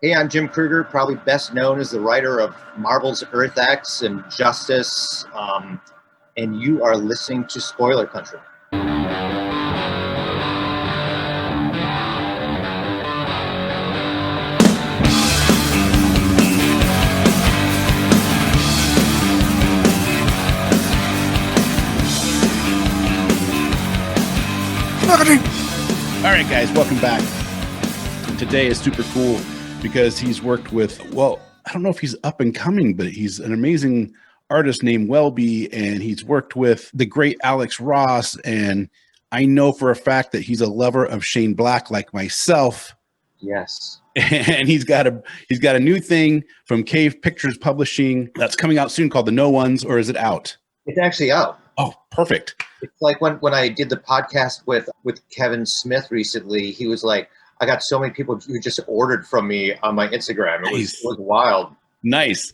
Hey, I'm Jim Krueger, probably best known as the writer of Marvel's Earth X and Justice, and you are listening to Spoiler Country. All right, guys, welcome back. Today is super cool because he's worked with, well, I don't know if he's up and coming, but he's an amazing artist named Welby, and he's worked with the great Alex Ross, and I know for a fact that he's a lover of Shane Black like myself. Yes. And he's got a new thing from Cave Pictures Publishing that's coming out soon called The No Ones, or is it out? It's actually out. Oh, perfect. It's like when I did the podcast with Kevin Smith recently, he was like, I got so many people who just ordered from me on my Instagram. It was wild. Nice.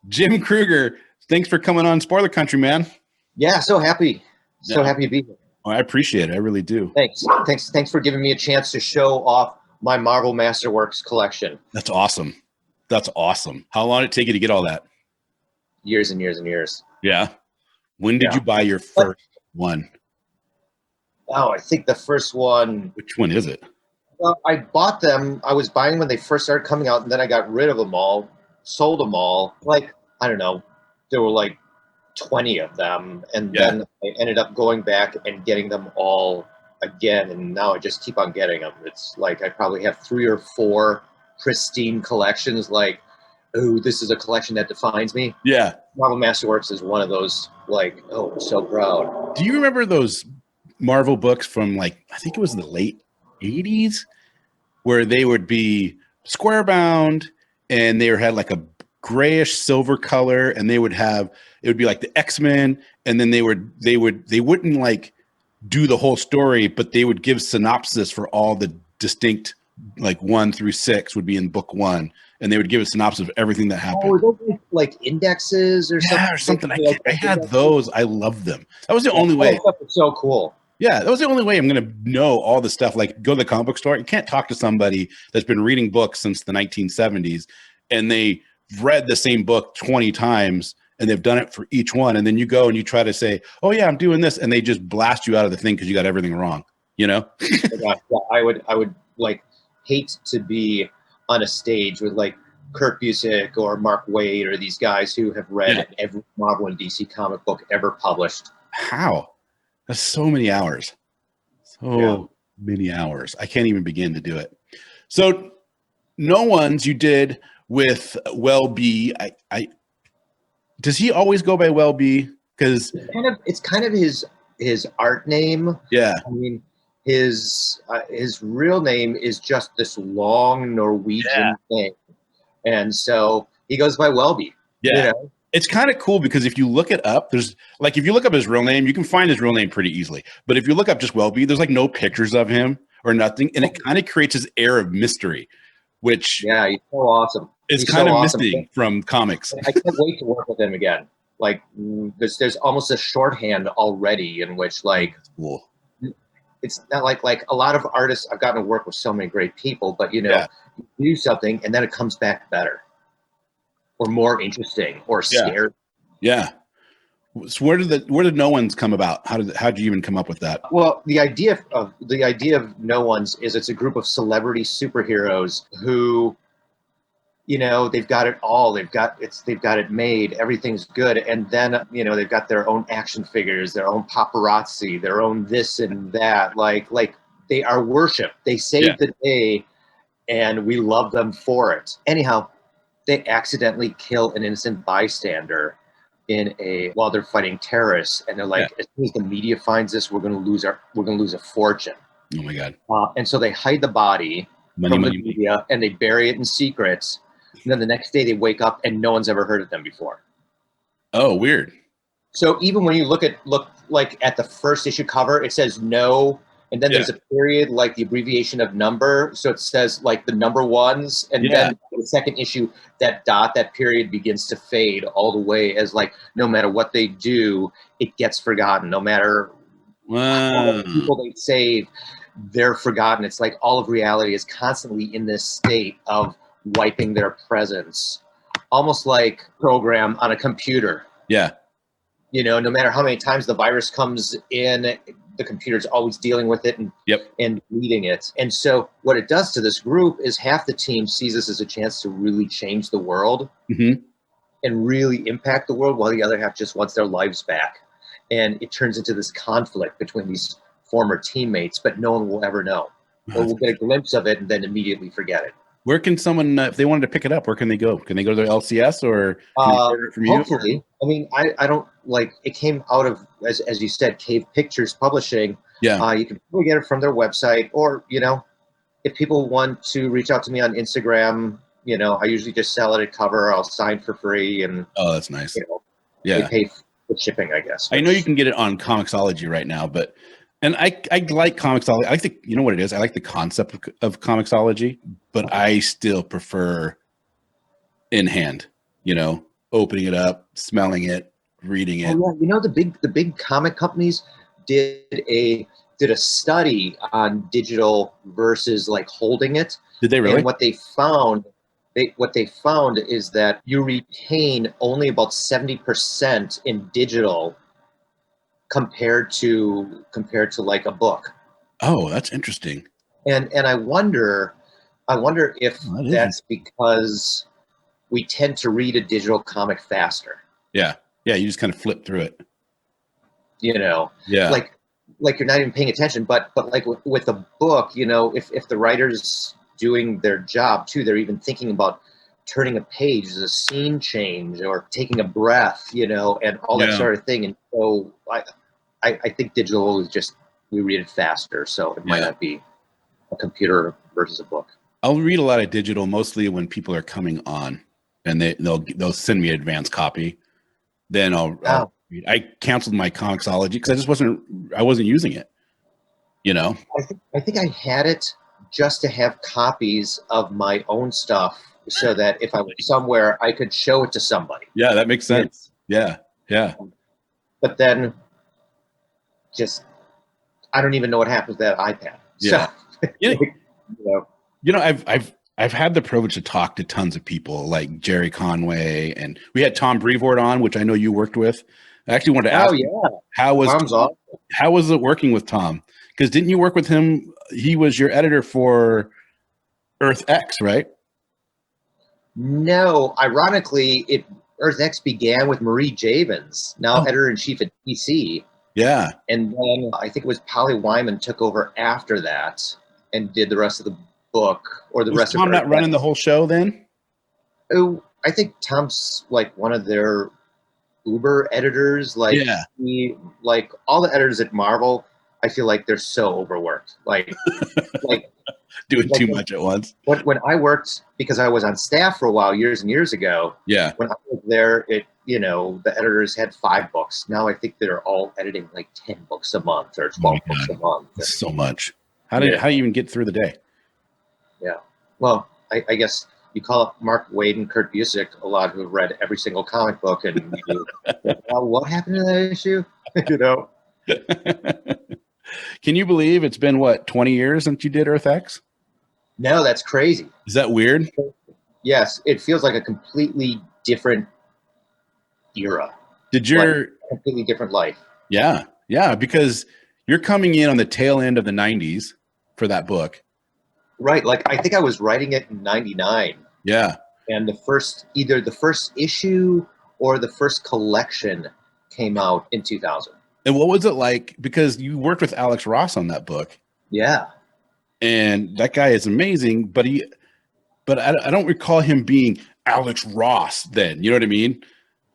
Jim Krueger, thanks for coming on Spoiler Country, man. Yeah, so happy. So happy to be here. Oh, I appreciate it. I really do. Thanks for giving me a chance to show off my Marvel Masterworks collection. That's awesome. How long did it take you to get all that? Years and years and years. Yeah. When did you buy your first one? Oh, I think the first one. Which one is it? Well, I bought them. I was buying them when they first started coming out, and then I got rid of them all, sold them all. Like, I don't know, there were like 20 of them. And then I ended up going back and getting them all again. And now I just keep on getting them. It's like I probably have 3 or 4 pristine collections. Like, oh, this is a collection that defines me. Yeah. Marvel Masterworks is one of those, like, oh, I'm so proud. Do you remember those Marvel books from, like, I think it was the late 80s, where they would be square bound and they had like a grayish silver color, and it would be like the X-Men, and then they wouldn't like do the whole story, but they would give synopsis for all the distinct, like 1 through 6 would be in book 1, and they would give a synopsis of everything that happened. Oh, those like indexes or something? Yeah, or something. I had those. I loved them. That was the only way. That was so cool. Yeah, that was the only way I'm going to know all the stuff. Like, go to the comic book store. You can't talk to somebody that's been reading books since the 1970s, and they've read the same book 20 times, and they've done it for each one. And then you go and you try to say, oh, yeah, I'm doing this. And they just blast you out of the thing because you got everything wrong, you know? Yeah, I would like hate to be on a stage with like Kurt Busiek or Mark Waid or these guys who have read every Marvel and DC comic book ever published. How? That's so many hours. Many hours. I can't even begin to do it. So, No Ones you did with Welby. Does he always go by Welby? Because it's kind of his art name. Yeah. I mean, his real name is just this long Norwegian thing, and so he goes by Welby. Yeah. You know? It's kind of cool because if you look it up, if you look up his real name, you can find his real name pretty easily. But if you look up just Welby, there's like no pictures of him or nothing. And it kind of creates this air of mystery, which he's so awesome. It's kind of missing from comics. I can't wait to work with him again. Like there's almost a shorthand already in which like, cool. It's not like a lot of artists. I've gotten to work with so many great people, but you do something and then it comes back better. Or more interesting, or scared. Yeah. So where did No Ones come about? How did you even come up with that? Well, the idea of No Ones is it's a group of celebrity superheroes who, they've got it all. They've got it made. Everything's good, and then they've got their own action figures, their own paparazzi, their own this and that. Like they are worshipped. They save the day, and we love them for it. Anyhow. They accidentally kill an innocent bystander while they're fighting terrorists, and they're like, as soon as the media finds this, we're going to lose a fortune. Oh my god! And so they hide the body from the media, and they bury it in secret. And then the next day they wake up, and no one's ever heard of them before. Oh, weird. So even when you look like at the first issue cover, it says no. And then there's a period, like the abbreviation of number. So it says like the number ones. And then the second issue, that period begins to fade all the way as like, no matter what they do, it gets forgotten. No matter how many people they save, they're forgotten. It's like all of reality is constantly in this state of wiping their presence, almost like a program on a computer. Yeah. You know, no matter how many times the virus comes in, the computer's always dealing with it and reading it. And so what it does to this group is half the team sees this as a chance to really change the world and really impact the world, while the other half just wants their lives back. And it turns into this conflict between these former teammates, but no one will ever know. Or we'll get a glimpse of it and then immediately forget it. Where can someone, if they wanted to pick it up, where can they go? Can they go to their LCS, or can they order it from you? Hopefully. I mean, I don't like, it came out of, as you said, Cave Pictures Publishing. Yeah. You can probably get it from their website, or, you know, if people want to reach out to me on Instagram, you know, I usually just sell it at cover. I'll sign for free, and Oh, that's nice. you know, Yeah. they pay for shipping, I guess. I know you can get it on Comixology right now, but and I like Comixology. I like the, you know what it is? I like the concept of Comixology, but I still prefer in hand, you know, opening it up, smelling it, reading it. Oh, yeah. You know, the big comic companies did a study on digital versus like holding it. Did they really? And what they found is that you retain only about 70% in digital compared to like a book. Oh, that's interesting. And I wonder if that's because we tend to read a digital comic faster. Yeah. Yeah, you just kind of flip through it. You know. Yeah. Like you're not even paying attention, but like with a book, you know, if the writer's doing their job too, they're even thinking about turning a page as a scene change or taking a breath, you know, and all that sort of thing. And so I think digital is just, we read it faster, so it might not be a computer versus a book. I'll read a lot of digital, mostly when people are coming on, and they'll send me an advanced copy. Then I'll read. I canceled my Comixology because I wasn't using it. You know, I think I had it just to have copies of my own stuff, so that if I went somewhere, I could show it to somebody. Yeah, that makes sense. Yeah. But then, just, I don't even know what happens to that iPad. Yeah. So, you know, I've had the privilege to talk to tons of people like Jerry Conway, and we had Tom Brevoort on, which I know you worked with. I actually wanted to ask, how was it working with Tom? Because didn't you work with him? He was your editor for Earth X, right? No, ironically, Earth X began with Marie Javins, now editor-in-chief at DC. Yeah. And then I think it was Polly Wyman took over after that and did the rest of the book, or the rest of Tom not running the whole show then? Oh, I think Tom's like one of their Uber editors. Like, like all the editors at Marvel, I feel like they're so overworked. Like doing too much at once. When I worked, because I was on staff for a while, years and years ago. Yeah. When I was there, the editors had 5 books. Now I think they're all editing like 10 books a month or 12 books a month. That's so much. How do you even get through the day? Yeah. Well, I guess you call up Mark Waid and Kurt Busiek, a lot who have read every single comic book, and well, what happened to that issue? You know. Can you believe it's been 20 years since you did Earth X? No, that's crazy. Is that weird? Yes, it feels like a completely different era. Completely different life? Yeah, because you're coming in on the tail end of the 90s for that book. Right, like I think I was writing it in 99. Yeah. And either the first issue or the first collection came out in 2000. And what was it like? Because you worked with Alex Ross on that book. Yeah. And that guy is amazing, but I don't recall him being Alex Ross then. You know what I mean?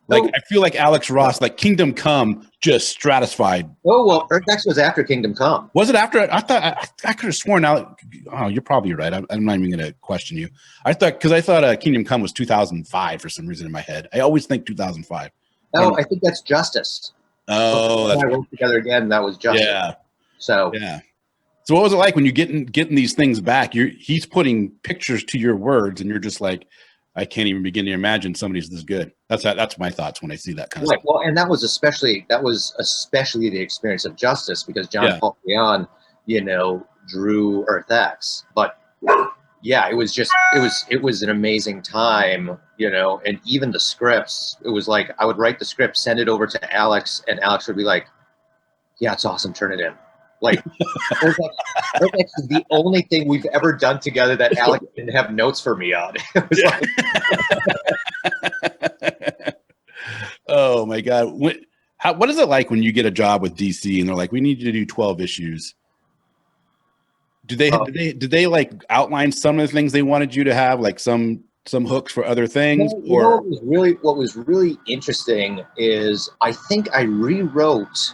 Like, I feel like Alex Ross, like Kingdom Come, just stratified. Oh, well, Earth X was after Kingdom Come. Was it after? I thought I could have sworn Alex. Oh, you're probably right. I'm not even going to question you. I thought Kingdom Come was 2005 for some reason in my head. I always think 2005. Oh, I think that's Justice. Oh, that's worked together again. That was Justice. Yeah. So yeah. So what was it like when you getting these things back? He's putting pictures to your words, and you're just like, I can't even begin to imagine somebody's this good. That's my thoughts when I see that kind of stuff. Well, and that was especially the experience of Justice, because John Paul Leon, drew Earth X. But yeah, it was an amazing time, you know, and even the scripts, it was like I would write the script, send it over to Alex, and Alex would be like, yeah, it's awesome, turn it in. Like, that's actually the only thing we've ever done together that Alex didn't have notes for me on. It was like, oh my God. What is it like when you get a job with DC and they're like, we need you to do 12 issues? Did they like outline some of the things they wanted you to have, like some hooks for other things? you know what was really interesting is I think I rewrote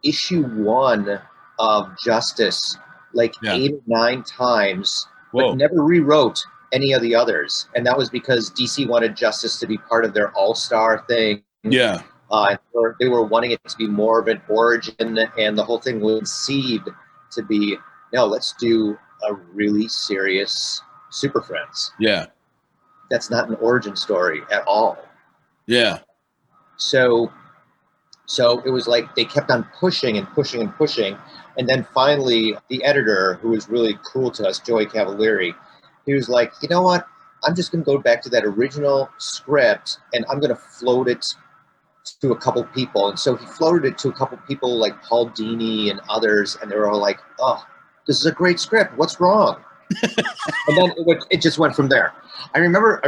issue 1 of Justice like 8 or 9 times, but never rewrote any of the others. And that was because DC wanted Justice to be part of their all-star thing. Yeah. They were wanting it to be more of an origin, and the whole thing was conceived to be, no, let's do a really serious Super Friends. Yeah. That's not an origin story at all. Yeah. So it was like they kept on pushing and pushing and pushing. And then finally, the editor, who was really cool to us, Joey Cavalieri, he was like, you know what? I'm just going to go back to that original script, and I'm going to float it to a couple people. And so he floated it to a couple people like Paul Dini and others, and they were all like, oh, this is a great script. What's wrong? And then it just went from there. I remember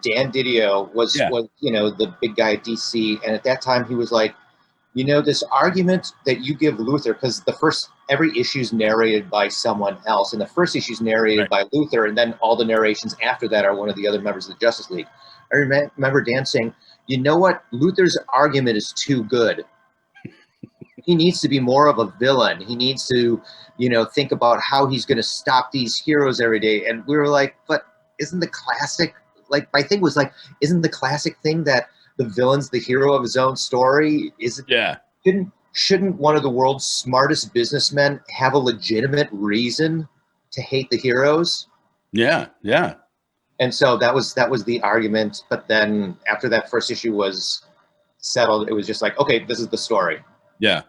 Dan Didio was you know, the big guy at DC, and at that time he was like, you know, this argument that you give Luther, because every issue is narrated by someone else, and the first issue is narrated by Luther, and then all the narrations after that are one of the other members of the Justice League. I remember Dan saying, you know what, Luther's argument is too good. He needs to be more of a villain. He needs to, you know, think about how he's going to stop these heroes every day. And we were like, but isn't the classic, like, my thing was like, isn't the classic thing that the villain's the hero of his own story? Shouldn't one of the world's smartest businessmen have a legitimate reason to hate the heroes? Yeah. And so that was the argument. But then after that first issue was settled, it was just like, okay, this is the story. Yeah,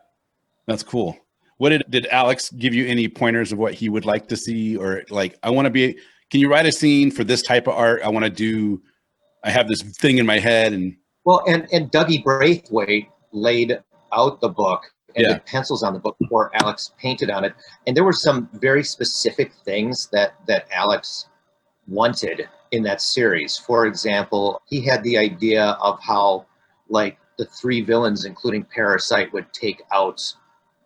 that's cool. What did Alex give you any pointers of what he would like to see, or like, can you write a scene for this type of art? I have this thing in my head. And well, and Dougie Braithwaite laid out the book and did pencils on the book before Alex painted on it. And there were some very specific things that Alex wanted in that series. For example, he had the idea of how, like, the 3 villains, including Parasite, would take out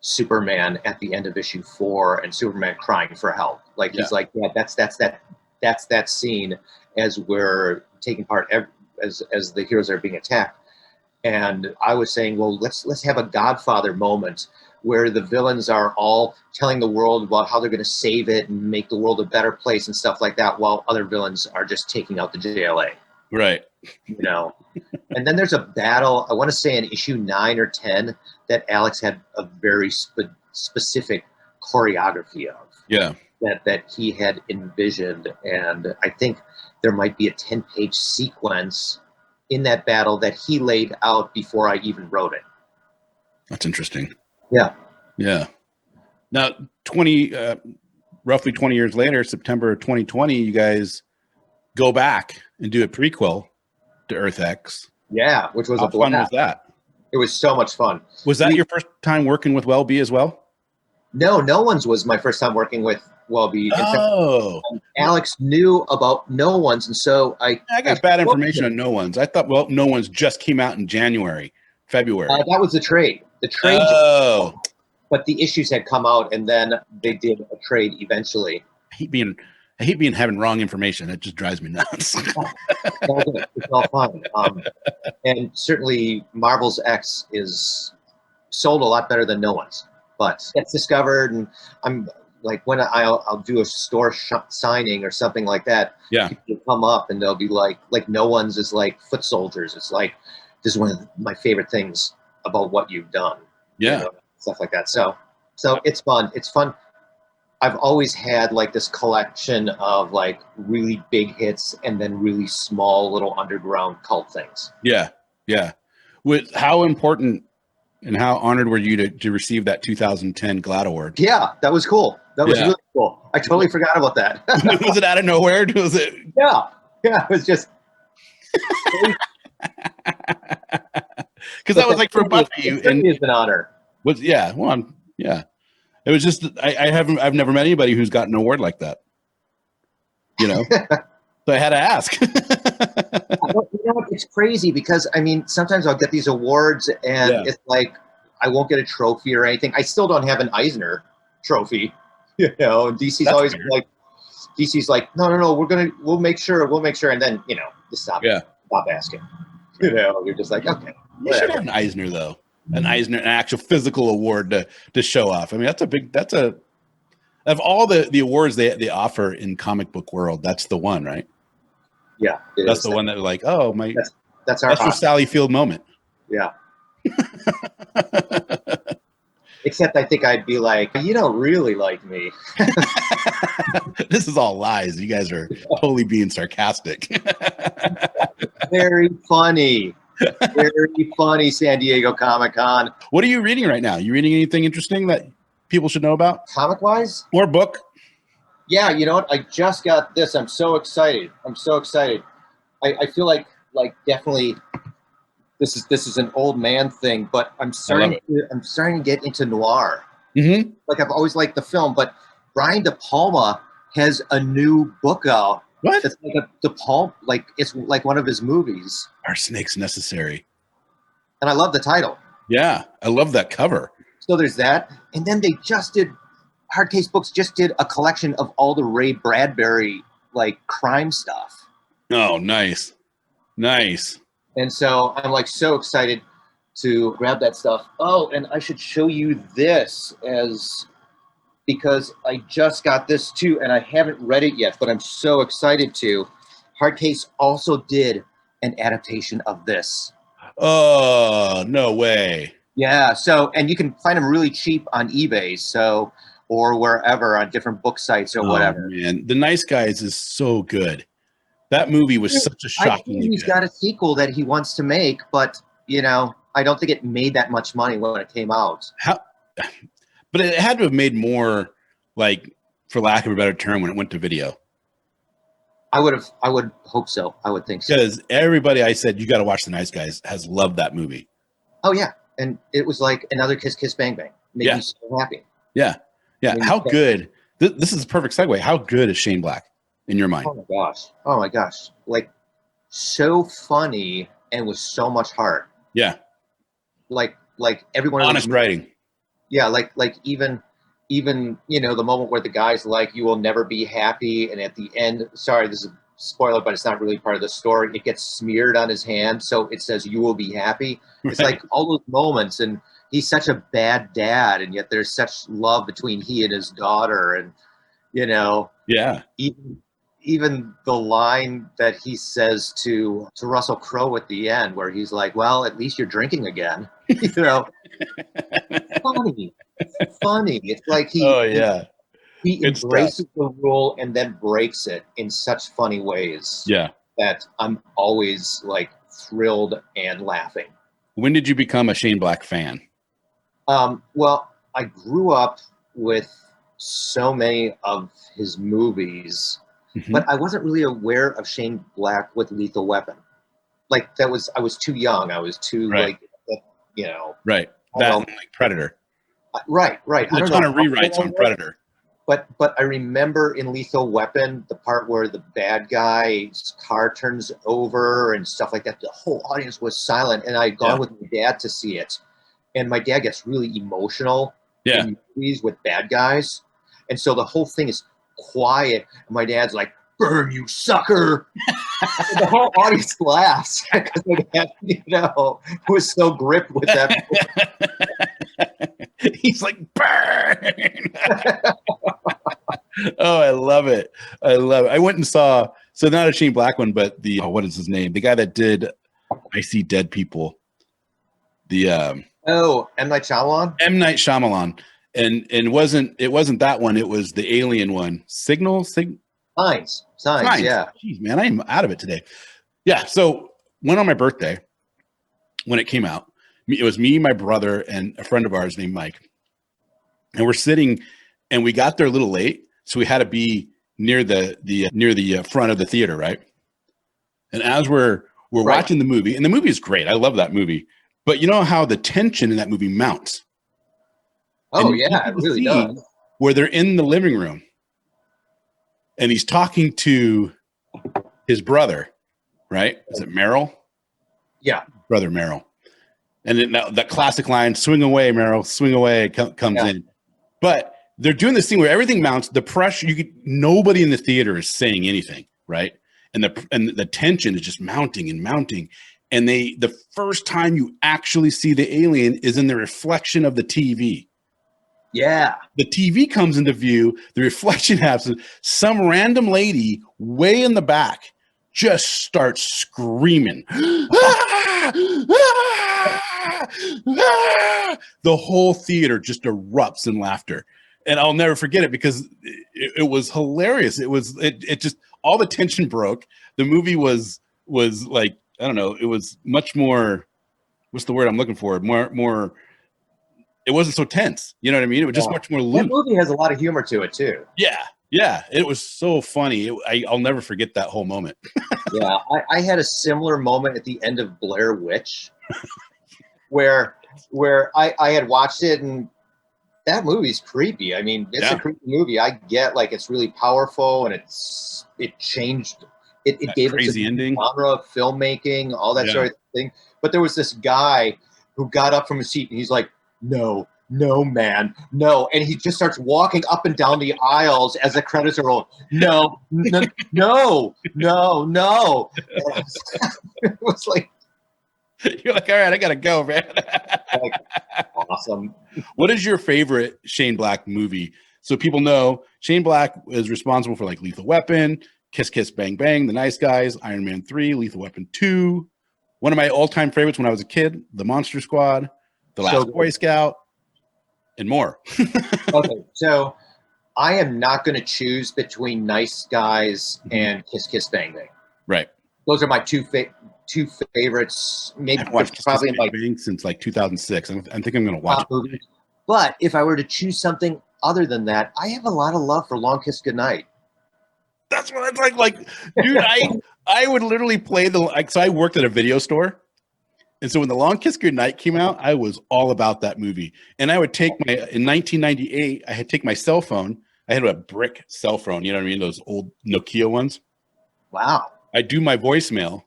Superman at the end of issue 4, and Superman crying for help. Like, he's like, yeah, that's that scene as we're taking part, as the heroes are being attacked. And I was saying, well, let's have a Godfather moment where the villains are all telling the world about how they're going to save it and make the world a better place and stuff like that, while other villains are just taking out the JLA. Right. You know. And then there's a battle, I want to say in issue 9 or 10, that Alex had a very specific choreography of. Yeah. That he had envisioned. And I think there might be a 10-page sequence in that battle that he laid out before I even wrote it. That's interesting. Yeah. Yeah. Now, roughly 20 years later, September 2020, you guys go back and do a prequel to Earth X. Yeah, which was How fun was that? It was so much fun. Was that your first time working with Welby as well? No one's was my first time working with Welby. Oh. Alex knew about No One's, and so I got bad information on No One's. I thought, well, No One's just came out in February. That was the trade. The trade. Oh. But the issues had come out, and then they did a trade eventually. I hate having wrong information. It just drives me nuts. It's all fun. And certainly Marvel's X is sold a lot better than No One's, but it's discovered. And I'm like, when I'll do a store signing or something like that, people come up and they'll be like No One's is like Foot Soldiers. It's like, this is one of my favorite things about what you've done. Yeah. You know, stuff like that. So it's fun. It's fun. I've always had like this collection of like really big hits and then really small little underground cult things. Yeah. Yeah. How important and how honored were you to receive that 2010 GLAAD Award? Yeah, that was cool. That was really cool. I totally forgot about that. Was it out of nowhere? Was it? Yeah, yeah, it was just. Because that was like for Buffy, and it's an honor. was yeah. It was just I've never met anybody who's got an award like that. So I had to ask. It's crazy because I mean, sometimes I'll get these awards and it's like I won't get a trophy or anything. I still don't have an Eisner trophy, and DC's That's always weird. like, no, we'll make sure, and then just stop asking. You're just like, okay. You should have an Eisner though, an actual physical award to show off. I mean, that's of all the awards they offer in comic book world, that's the one, right? Yeah, that's the one that like, oh my, that's our Sally Field moment. Yeah. Except I think I'd be like, you don't really like me. This is all lies. You guys are totally being sarcastic. Very funny. Very funny, San Diego Comic-Con. What are you reading right now? You reading anything interesting that people should know about? Comic-wise? Or book? Yeah, you know what? I just got this. I'm so excited. I feel like definitely this is an old man thing, but I'm starting to get into noir. Mm-hmm. Like I've always liked the film, but Brian De Palma has a new book out. What? It's like it's like one of his movies. Are Snakes Necessary? And I love the title. Yeah, I love that cover. So there's that. And then they just did, Hardcase Books just did a collection of all the Ray Bradbury crime stuff. Oh, nice. Nice. And so I'm so excited to grab that stuff. Oh, and I should show you this because I just got this too, and I haven't read it yet, but I'm so excited to. Hardcase also did an adaptation of this. Oh, no way. Yeah, and you can find them really cheap on eBay, or wherever on different book sites or whatever. Man, The Nice Guys is so good. That movie was such a shocking. He's got a sequel that he wants to make, but I don't think it made that much money when it came out. But it had to have made more, for lack of a better term, when it went to video. I would hope so. I would think so. Because everybody I said, you got to watch The Nice Guys, has loved that movie. Oh, yeah. And it was like another Kiss Kiss Bang Bang. Made me so happy. Yeah. Yeah. How good. This is a perfect segue. How good is Shane Black in your mind? Oh, my gosh. So funny and with so much heart. Yeah. Like everyone. Honest writing. Yeah. Even the moment where the guy's like, you will never be happy. And at the end, sorry, this is a spoiler, but it's not really part of the story. It gets smeared on his hand. So it says, you will be happy. It's like all those moments. And he's such a bad dad. And yet there's such love between he and his daughter. And, yeah. Even the line that he says to Russell Crowe at the end, where he's like, well, at least you're drinking again. Funny. It's like he embraces the rule and then breaks it in such funny ways. Yeah. That I'm always thrilled and laughing. When did you become a Shane Black fan? Well, I grew up with so many of his movies, but I wasn't really aware of Shane Black with Lethal Weapon. I was too young. I was too Right. Right. That Predator. Right. There's a ton of rewrites on Predator. But I remember in Lethal Weapon, the part where the bad guy's car turns over and stuff like that. The whole audience was silent, and I had gone with my dad to see it. And my dad gets really emotional in movies with bad guys. And so the whole thing is quiet. And my dad's like, burn, you sucker. The whole audience laughs because my dad, was so gripped with that. He's like, burn. Oh, I love it. I went and saw, so not a Shane Black one, but what is his name? The guy that did I See Dead People. M. Night Shyamalan? M. Night Shyamalan. And it wasn't that one. It was the alien one. Signs, yeah. Jeez, man, I'm out of it today. Yeah, so went on my birthday when it came out. It was me, my brother, and a friend of ours named Mike. And we're sitting, and we got there a little late. so we had to be near the front of the theater, right? And as we're watching the movie, and the movie is great. I love that movie. But you know how the tension in that movie mounts. Oh yeah, it really does. Where they're in the living room, and he's talking to his brother, right? Is it Merrill? Yeah, brother Merrill. And then that classic line, "Swing away, Merrill, swing away," comes in. But they're doing this thing where everything mounts. The pressure, nobody in the theater is saying anything, right? And the tension is just mounting and mounting. And the first time you actually see the alien is in the reflection of the TV. Yeah. The TV comes into view, the reflection happens. Some random lady way in the back just starts screaming. The whole theater just erupts in laughter. And I'll never forget it because it was hilarious. It just, all the tension broke. The movie was like, I don't know, it was much more, what's the word I'm looking for? More, it wasn't so tense. You know what I mean? It was just much more loose. That movie has a lot of humor to it too. Yeah. It was so funny. I'll never forget that whole moment. Yeah, I had a similar moment at the end of Blair Witch, where I had watched it, and that movie's creepy. I mean, it's a creepy movie. I get like it's really powerful, and it changed. It gave crazy us a ending, genre of filmmaking, all that sort of thing. But there was this guy who got up from his seat, and he's like, "No, man, no," and he just starts walking up and down the aisles as the credits are rolling. No. It was like, you're like, all right, I gotta go, man. like, awesome. What is your favorite Shane Black movie? So people know Shane Black is responsible for like Lethal Weapon, Kiss Kiss Bang Bang, The Nice Guys, Iron Man 3, Lethal Weapon 2. One of my all-time favorites when I was a kid, The Monster Squad, The Last Boy Scout, and more. Okay, so I am not going to choose between Nice Guys and Kiss Kiss Bang Bang. Right. Those are my two favorites. Maybe I've watched probably Kiss Kiss Bang Bang since like 2006. I think I'm going to watch it. But if I were to choose something other than that, I have a lot of love for Long Kiss Goodnight. That's what it's like. Like, dude, I would literally play so I worked at a video store. And so when The Long Kiss Goodnight came out, I was all about that movie. And I would take in 1998, I had take my cell phone. I had a brick cell phone, you know what I mean? Those old Nokia ones. Wow. I'd do my voicemail,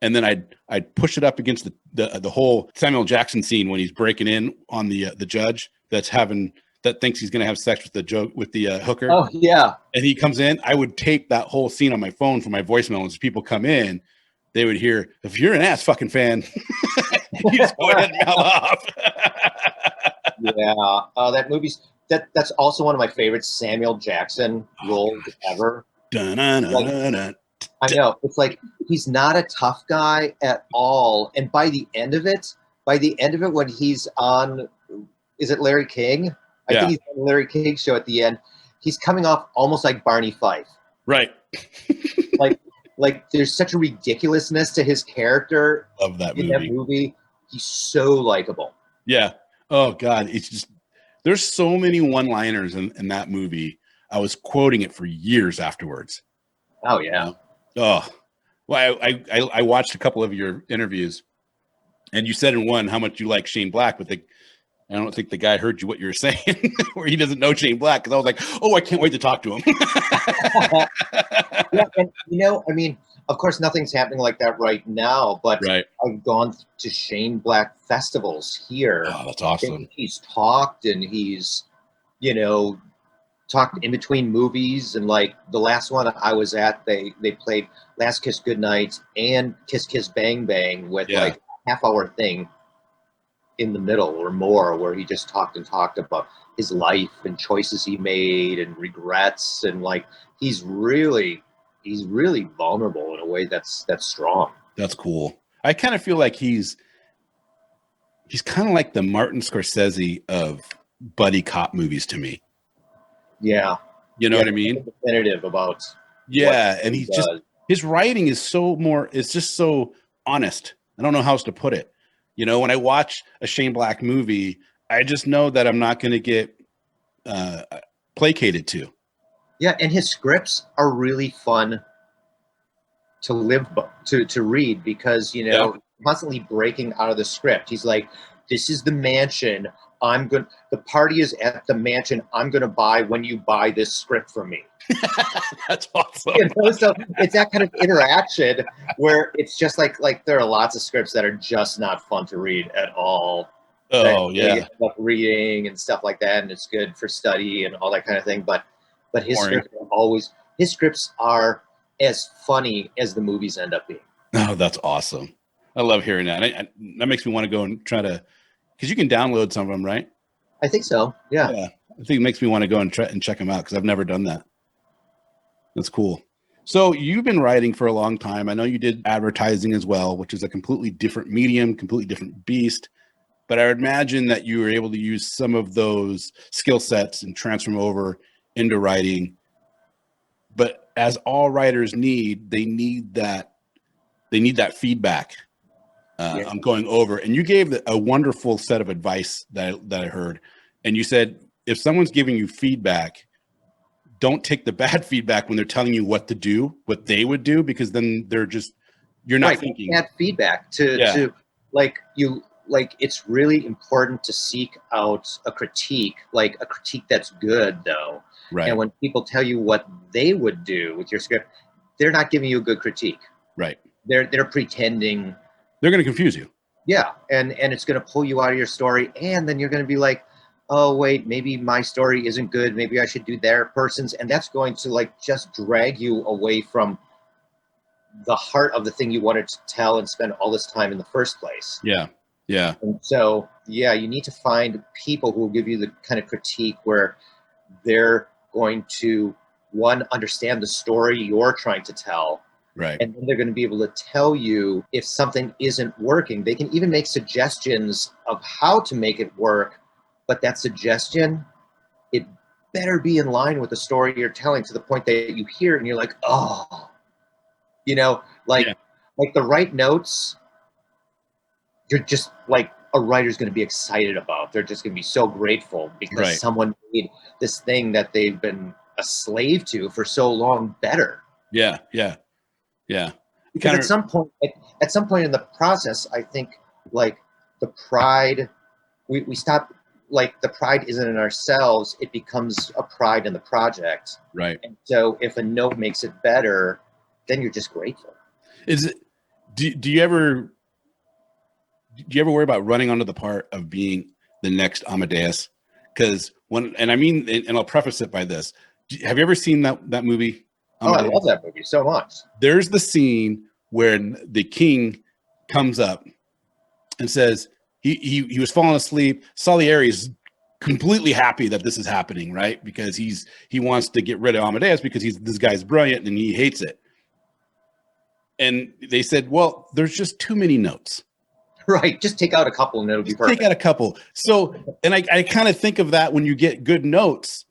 and then I'd push it up against the whole Samuel Jackson scene when he's breaking in on the judge that thinks he's going to have sex with the hooker. Oh yeah. And he comes in. I would tape that whole scene on my phone for my voicemail. As people come in, they would hear, "If you're an ass fucking fan, you just go ahead and mouth off." Yeah. That movie's that's also one of my favorite Samuel Jackson roles ever. I know. It's like he's not a tough guy at all. And by the end of it, when he's on, is it Larry King? I think he's on the Larry King show at the end. He's coming off almost like Barney Fife. Right. like there's such a ridiculousness to his character. Love that in movie. that movie. He's so likable. Yeah. Oh God. It's just, there's so many one-liners in that movie. I was quoting it for years afterwards. Oh yeah. Oh, well, I watched a couple of your interviews, and you said in one how much you like Shane Black, but I don't think the guy heard what you were saying, or he doesn't know Shane Black. Because I was like, oh, I can't wait to talk to him. Yeah, and I mean, of course, nothing's happening like that right now. But I've gone to Shane Black festivals here. Oh, that's awesome. He's talked, and he's, talked in between movies, and like the last one I was at, they played Last Kiss Goodnight and Kiss Kiss Bang Bang with like a half-hour thing in the middle or more, where he just talked about his life and choices he made and regrets, and like he's really vulnerable in a way that's strong. That's cool. I kind of feel like he's kind of like the Martin Scorsese of buddy cop movies to me. Yeah. You know what I mean? Definitive about. Yeah. And his writing is it's just so honest. I don't know how else to put it. When I watch a Shane Black movie, I just know that I'm not going to get placated to. Yeah, and his scripts are really fun to read because Yeah. constantly breaking out of the script. He's like, this is the mansion. The party is at the mansion I'm gonna buy when you buy this script from me. That's awesome. So it's that kind of interaction where it's just like there are lots of scripts that are just not fun to read at all. That Oh you yeah. end up reading and stuff like that, and it's good for study and all that kind of thing. But Boring. his scripts are as funny as the movies end up being. Oh, that's awesome. I love hearing that. That makes me want to go and try to, because you can download some of them, right? I think so. Yeah. Yeah. I think it makes me want to go and try and check them out because I've never done that. That's cool. So you've been writing for a long time. I know you did advertising as well, which is a completely different medium, completely different beast. But I would imagine that you were able to use some of those skill sets and transfer them over into writing. But as all writers they need that feedback. Yeah. I'm going over, and you gave a wonderful set of advice that I heard. And you said, if someone's giving you feedback, don't take the bad feedback when they're telling you what to do, what they would do, because then you're not thinking. Bad feedback Yeah. to it's really important to seek out a critique that's good though. Right. And when people tell you what they would do with your script, they're not giving you a good critique. Right. They're pretending. They're going to confuse you. Yeah, and it's going to pull you out of your story, and then you're going to be like, oh wait, maybe my story isn't good, maybe I should do their person's, and that's going to just drag you away from the heart of the thing you wanted to tell and spend all this time in the first place. Yeah. Yeah. And so, yeah, you need to find people who will give you the kind of critique where they're going to, one, understand the story you're trying to tell. Right. And then they're going to be able to tell you if something isn't working. They can even make suggestions of how to make it work. But that suggestion, it better be in line with the story you're telling, to the point that you hear it and you're like, oh, like the right notes, you're just like a writer's going to be excited about. They're just going to be so grateful because someone made this thing that they've been a slave to for so long better. Yeah. Yeah. Yeah. Because at some point in the process, I think the pride, we stop, the pride isn't in ourselves. It becomes a pride in the project. Right. And so if a note makes it better, then you're just grateful. Do you ever worry about running onto the part of being the next Amadeus? Because and I'll preface it by this. Have you ever seen that movie? Amadeus? I love that movie so much. There's the scene where the king comes up and says he was falling asleep. Salieri is completely happy that this is happening, right? Because he wants to get rid of Amadeus because this guy's brilliant and he hates it. And they said, well, there's just too many notes. Right. Just take out a couple and it'll be perfect. Take out a couple. So, and I kind of think of that when you get good notes,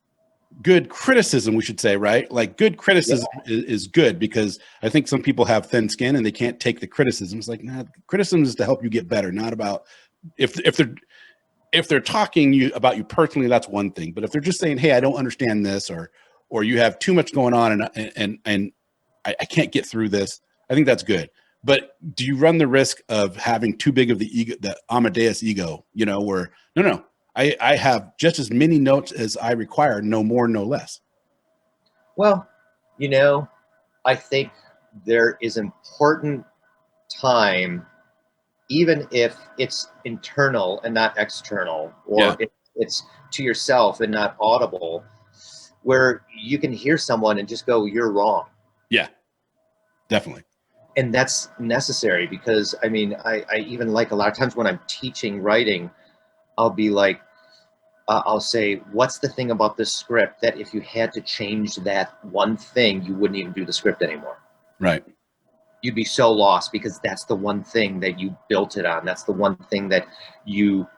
good criticism, we should say, right? Like good criticism is good, because I think some people have thin skin and they can't take the criticism. It's like, nah, criticism is to help you get better, not about if they're talking about you personally, that's one thing. But if they're just saying, hey, I don't understand this, or you have too much going on and I can't get through this, I think that's good. But do you run the risk of having too big of the ego, the Amadeus ego, where no, I have just as many notes as I require, no more, no less? Well, I think there is important time, even if it's internal and not external, or if it's to yourself and not audible, where you can hear someone and just go, you're wrong. Yeah, definitely. And that's necessary, because I even a lot of times when I'm teaching writing, I'll be like, I'll say, what's the thing about this script that if you had to change that one thing, you wouldn't even do the script anymore? Right. You'd be so lost, because that's the one thing that you built it on. That's the one thing that you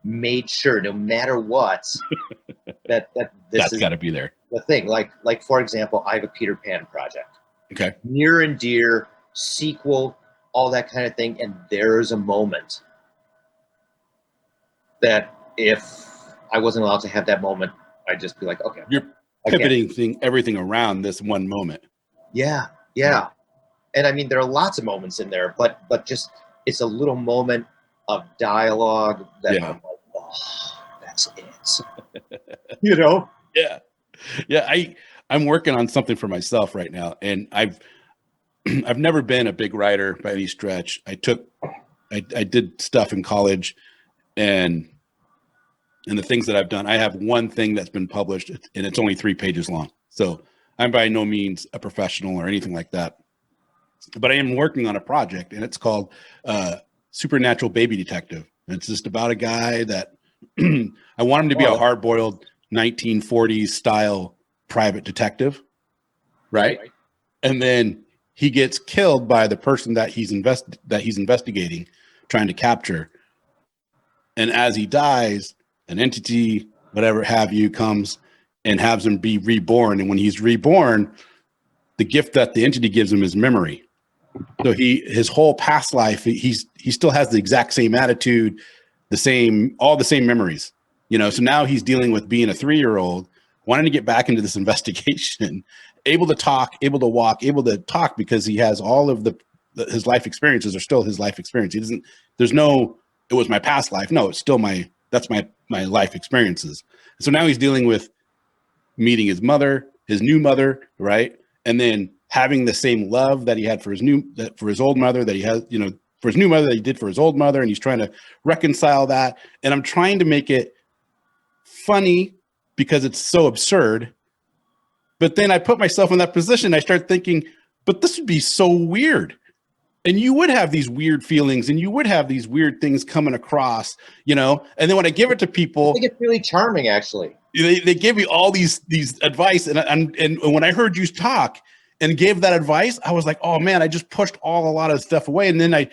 made sure, no matter what, that that's got to be there. The thing, like for example, I have a Peter Pan project. Okay. Near and dear, sequel, all that kind of thing. And there's a moment that if I wasn't allowed to have that moment, I'd just be like, okay. pivoting everything around this one moment. Yeah, yeah. And I mean, there are lots of moments in there, but just it's a little moment of dialogue that I'm like, oh, that's it. You know? Yeah. Yeah. I'm working on something for myself right now. And I've never been a big writer by any stretch. I did stuff in college, and the things that I've done, I have one thing that's been published, and it's only 3 pages long. So I'm by no means a professional or anything like that. But I am working on a project, and it's called Supernatural Baby Detective. And it's just about a guy that I want him to be a hard-boiled 1940s style private detective, right? And then he gets killed by the person that he's investigating, trying to capture. And as he dies, an entity, whatever have you, comes and has him be reborn. And when he's reborn, the gift that the entity gives him is memory. So his whole past life, he still has the exact same attitude, all the same memories, you know. So now he's dealing with being a 3-year-old, wanting to get back into this investigation, able to talk, able to walk, able to talk because he has all of his life experiences are still his life experience. It was my past life. No, it's still that's my life experiences. So now he's dealing with meeting his new mother, right? And then having the same love that he had for his old mother that he has, you know, for his new mother that he did for his old mother. And he's trying to reconcile that. And I'm trying to make it funny because it's so absurd. But then I put myself in that position. I start thinking, but this would be so weird. And you would have these weird feelings and you would have these weird things coming across, you know. And then when I give it to people, I think it's really charming, actually. They give me all these advice. And when I heard you talk and gave that advice, I was like, oh man, I just pushed a lot of stuff away. And then I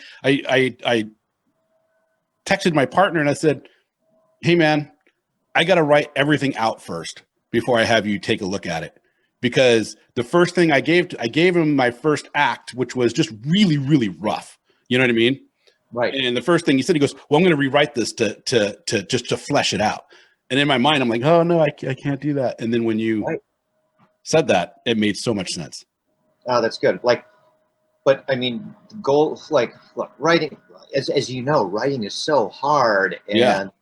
texted my partner and I said, hey man, I got to write everything out first before I have you take a look at it. Because the first thing I gave him my first act, which was just really, really rough. You know what I mean? Right. And the first thing he said, he goes, well, I'm going to rewrite this to flesh it out. And in my mind, I'm like, oh no, I can't do that. And then when you said that, it made so much sense. Oh, that's good. But I mean, the goal, look, writing, as you know, writing is so hard. And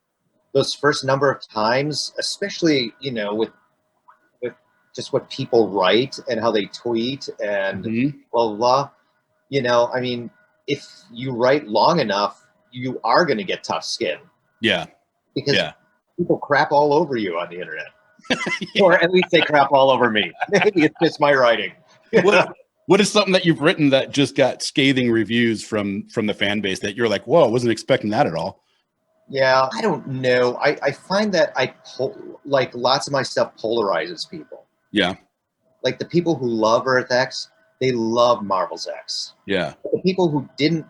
those first number of times, especially, you know, with just what people write and how they tweet and blah, blah, blah, you know, I mean, if you write long enough, you are going to get tough skin. Yeah. Because people crap all over you on the internet. Or at least they crap all over me. Maybe it's just my writing. What is something that you've written that just got scathing reviews from the fan base that you're like, whoa, I wasn't expecting that at all? Yeah, I don't know. I find that lots of my stuff polarizes people. Yeah. Like the people who love Earth X, they love Marvel's X. Yeah. The people who didn't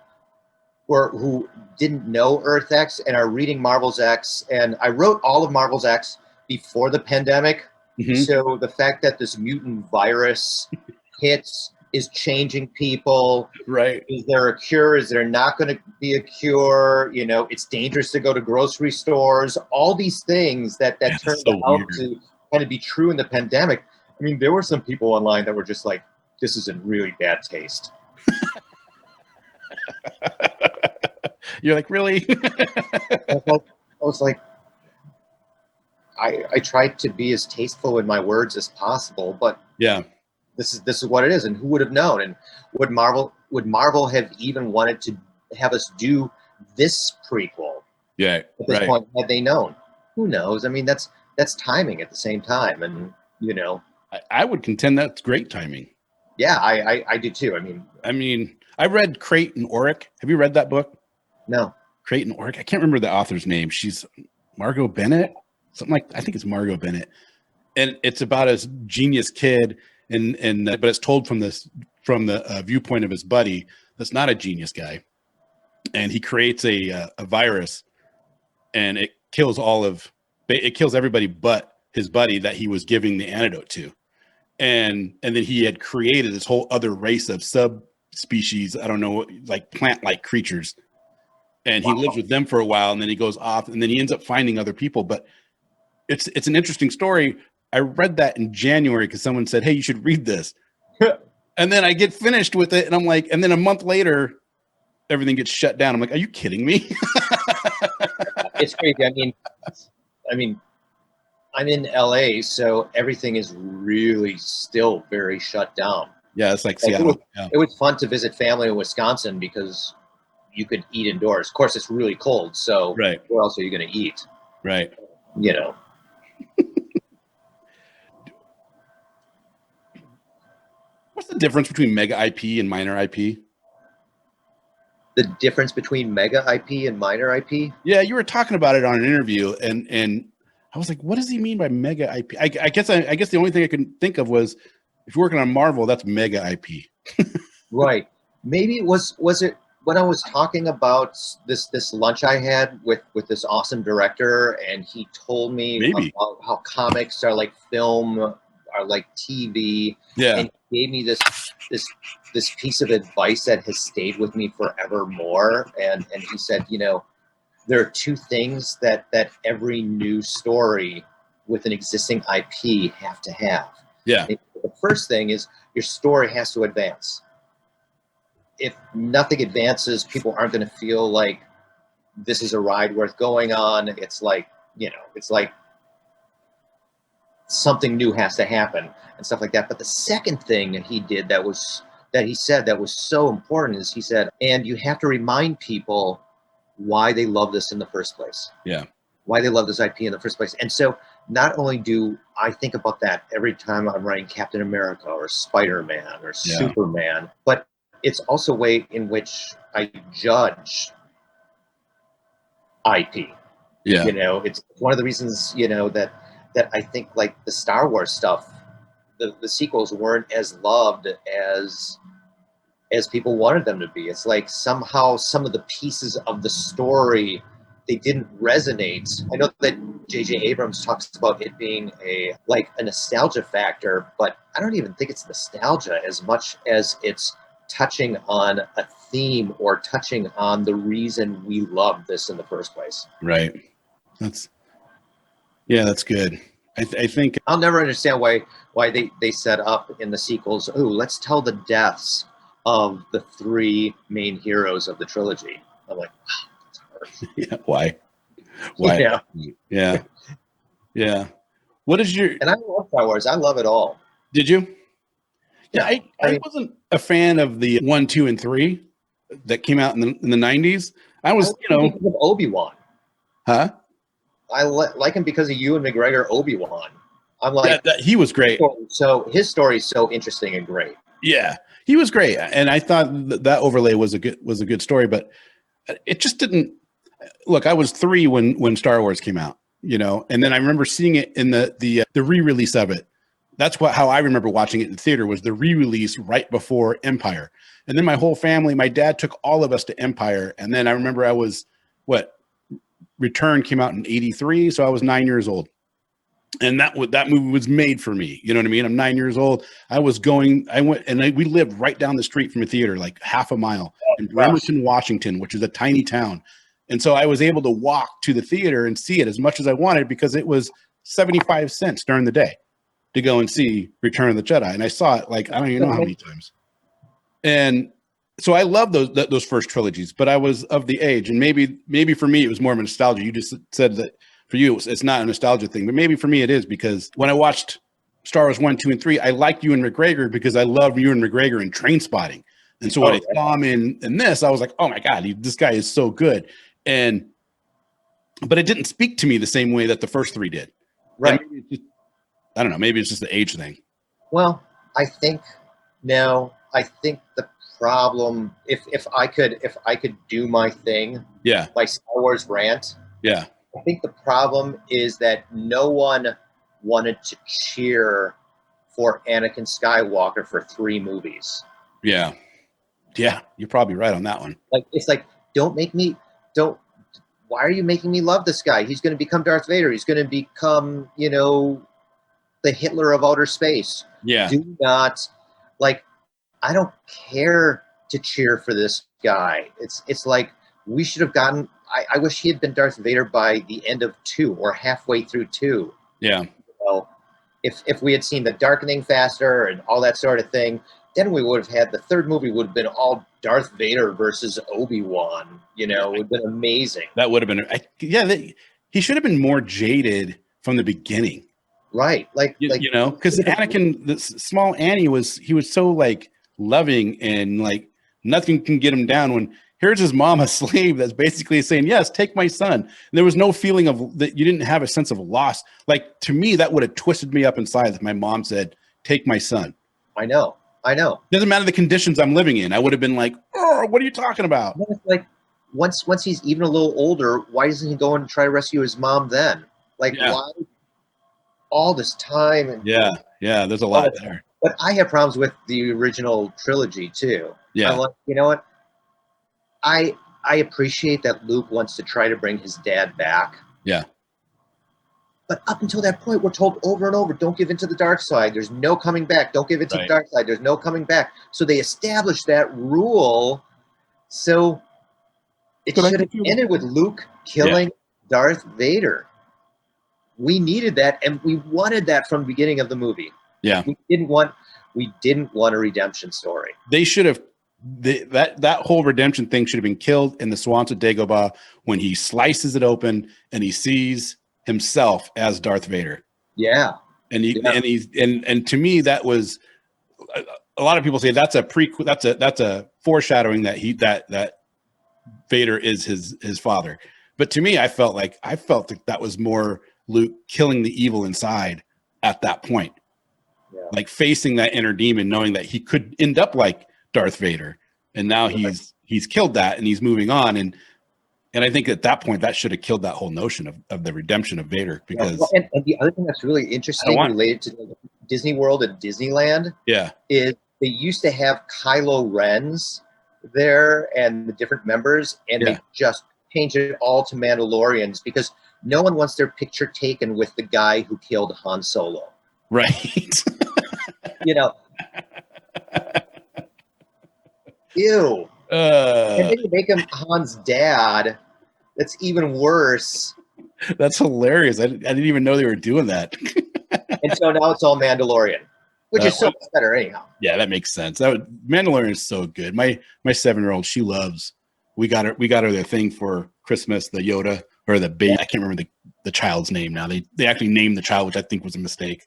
know Earth X and are reading Marvel's X, and I wrote all of Marvel's X before the pandemic. So the fact that this mutant virus hits is changing people. Right. Is there a cure? Is there not going to be a cure? You know, it's dangerous to go to grocery stores. All these things that turned out to kind of be true in the pandemic. I mean, there were some people online that were just like, this is in really bad taste. You're like, really? I was like, I tried to be as tasteful in my words as possible, but this is what it is. And who would have known? And would Marvel have even wanted to have us do this prequel? Yeah. At this point, had they known? Who knows? I mean, that's timing at the same time. And, you know, I would contend that's great timing. Yeah, I do too. I mean, I read Crate and Oric. Have you read that book? No. Crate and Oric. I can't remember the author's name. She's Margot Bennett. I think it's Margot Bennett. And it's about a genius kid, but it's told from the viewpoint of his buddy that's not a genius guy. And he creates a virus, and it kills everybody but his buddy that he was giving the antidote to. And then he had created this whole other race of subspecies, I don't know, like plant-like creatures. And he lives with them for a while, and then he goes off, and then he ends up finding other people. But it's an interesting story I read that in January because someone said, "Hey, you should read this." And then I get finished with it, and I'm like, and then a month later, everything gets shut down. I'm like, are you kidding me? It's crazy. I mean, I'm in LA, so everything is really still very shut down. Yeah, it's like Like, Seattle. Yeah. it was fun to visit family in Wisconsin because you could eat indoors. Of course, it's really cold, so Right. where else are you going to eat? Right. You know. What's the difference between mega IP and minor IP? The difference between mega IP and minor IP? Yeah, you were talking about it on an interview, and I was like, what does he mean by mega IP? I guess the only thing I can think of was if you're working on Marvel, that's mega IP. Right. Maybe was it when I was talking about this lunch I had with this awesome director, and he told me Maybe. about how comics are like film, are like TV, Yeah. and he gave me this piece of advice that has stayed with me forevermore. And he said, there are two things that every new story with an existing IP have to have. Yeah. And the first thing is your story has to advance. If nothing advances, people aren't going to feel like this is a ride worth going on. It's like, it's like something new has to happen and stuff like that. But the second thing that he did that he said that was so important is he said, and you have to remind people why they love this in the first place. Yeah. Why they love this IP in the first place. And so not only do I think about that every time I'm writing Captain America or Spider-Man or Superman, but it's also a way in which I judge IP. Yeah. It's one of the reasons, that I think like the Star Wars stuff, the sequels weren't as loved as people wanted them to be. It's like somehow some of the pieces of the story, they didn't resonate. I know that J.J. Abrams talks about it being a nostalgia factor, but I don't even think it's nostalgia as much as it's touching on a theme or touching on the reason we love this in the first place. Right. That's good. I think I'll never understand why they set up in the sequels, let's tell the deaths of the three main heroes of the trilogy. I'm like, that's hard. Yeah, why? Yeah. What is your? And I love Star Wars. I love it all. Did you? Yeah, I I mean, wasn't a fan of the 1, 2, and 3 that came out in the 90s. I was, because of Obi-Wan. Huh? I like him because of Ewan McGregor Obi-Wan. I'm like, he was great. So his story is so interesting and great. Yeah, he was great, and I thought that overlay was a good story, but it just didn't. Look, I was 3 when Star Wars came out, and then I remember seeing it in the re-release of it. That's how I remember watching it in the theater, was the re-release right before Empire. And then my whole family, my dad took all of us to Empire. And then I remember I was, Return came out in 83. So I was 9 years old. And that movie was made for me. You know what I mean? I'm 9 years old. We lived right down the street from a theater, like half a mile in Bremerton, Washington, which is a tiny town. And so I was able to walk to the theater and see it as much as I wanted because it was 75 cents during the day to go and see Return of the Jedi. And I saw it I don't even know how many times. And so I love those first trilogies, but I was of the age, and maybe for me, it was more of a nostalgia. You just said that for you, it's not a nostalgia thing, but maybe for me it is, because when I watched Star Wars 1, 2, and 3, I liked Ewan McGregor because I love Ewan McGregor in Train Spotting. And so when I saw him in this, I was like, oh my God, this guy is so good. But it didn't speak to me the same way that the first 3 did. Right. I don't know. Maybe it's just the age thing. Well, I think the problem, if I could do my thing, my Star Wars rant, I think the problem is that no one wanted to cheer for Anakin Skywalker for 3 movies. Yeah, you're probably right on that one. It's like, why are you making me love this guy? He's going to become Darth Vader. He's going to become, the Hitler of outer space. Yeah. Do not, I don't care to cheer for this guy. It's like, we should have gotten, I wish he had been Darth Vader by the end of 2 or halfway through 2. Yeah. if we had seen the darkening faster and all that sort of thing, then we would have had the third movie would have been all Darth Vader versus Obi-Wan. You know, it would have been amazing. That would have been, he should have been more jaded from the beginning. Right. You know, because Anakin, the small Annie he was so like loving and like nothing can get him down when here's his mom, a slave that's basically saying, yes, take my son. And there was no feeling of that. You didn't have a sense of loss. Like to me, that would have twisted me up inside if my mom said, take my son. I know. Doesn't matter the conditions I'm living in. I would have been like, oh, what are you talking about? Like once he's even a little older, why doesn't he go and try to rescue his mom then? Like why all this time? And yeah, there's a lot there. But I have problems with the original trilogy too. Yeah. I'm like, you know what? I appreciate that Luke wants to try to bring his dad back. Yeah. But up until that point, we're told over and over, don't give in to the dark side. There's no coming back. Don't give in to the dark side. There's no coming back. So they established that rule. So it should have ended with Luke killing Darth Vader. We needed that, and we wanted that from the beginning of the movie. Yeah. We didn't want a redemption story. They should have that whole redemption thing should have been killed in the Swamps of Dagobah when he slices it open and he sees himself as Darth Vader. Yeah. And to me that was a lot of people say that's a prequel, that's a foreshadowing that Vader is his father. But to me I felt like that was more Luke killing the evil inside at that point. Yeah. Like facing that inner demon, knowing that he could end up like Darth Vader, and now he's killed that and he's moving on, and I think at that point that should have killed that whole notion of the redemption of Vader. Because and the other thing that's really interesting related to Disney World and Disneyland, is they used to have Kylo Ren's there and the different members, and they just changed it all to Mandalorians because no one wants their picture taken with the guy who killed Han Solo. Right. You know. Ew. And then you make him Han's dad. That's even worse. That's hilarious. I didn't even know they were doing that. And so now it's all Mandalorian, which is so much better anyhow. Yeah, that makes sense. Mandalorian is so good. My 7-year-old, she loves. We got her their thing for Christmas, the Yoda or the baby. I can't remember the child's name now. They actually named the child, which I think was a mistake.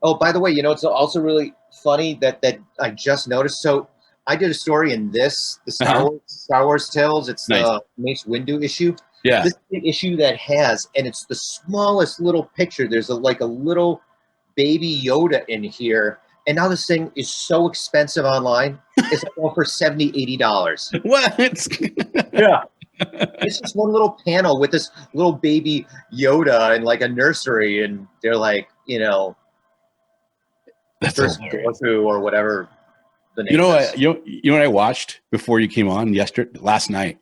Oh, by the way, you know, it's also really funny that I just noticed. So I did a story in the Star Wars Tales. It's the Mace Windu issue. Yeah. This is the issue that has, and it's the smallest little picture. There's a little baby Yoda in here. And now this thing is so expensive online. It's going for $70, $80. What? Yeah. It's just one little panel with this little baby Yoda in like a nursery. And they're like, you know, that's first Goku or whatever. You know what I watched before you came on last night?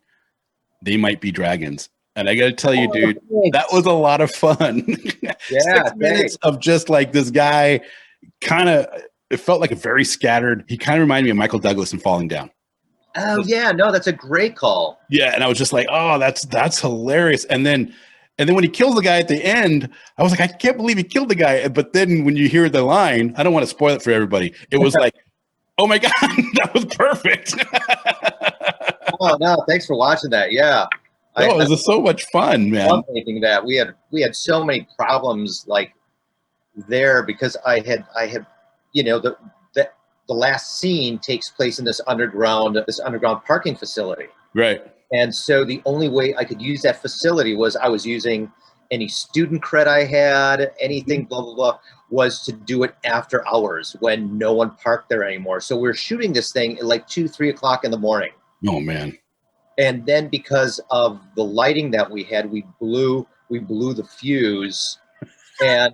They Might Be Dragons. And I got to tell you, dude, that was a lot of fun. Yeah, 6 minutes of just like this guy it felt like a very scattered. He kind of reminded me of Michael Douglas in Falling Down. Oh yeah, no, that's a great call. Yeah, and I was just like, oh, that's hilarious. And then when he kills the guy at the end, I was like, I can't believe he killed the guy. But then when you hear the line, I don't want to spoil it for everybody. It was like, oh my God, that was perfect. Oh no, thanks for watching that. Yeah. It was so much fun, man. I love making that. We had so many problems like there because I had you know the last scene takes place in this underground parking facility. Right. And so the only way I could use that facility was I was using any student cred I had, anything, blah, blah, blah, was to do it after hours when no one parked there anymore. So we were shooting this thing at like 2-3 o'clock in the morning. Oh, man. And then because of the lighting that we had, we blew the fuse, and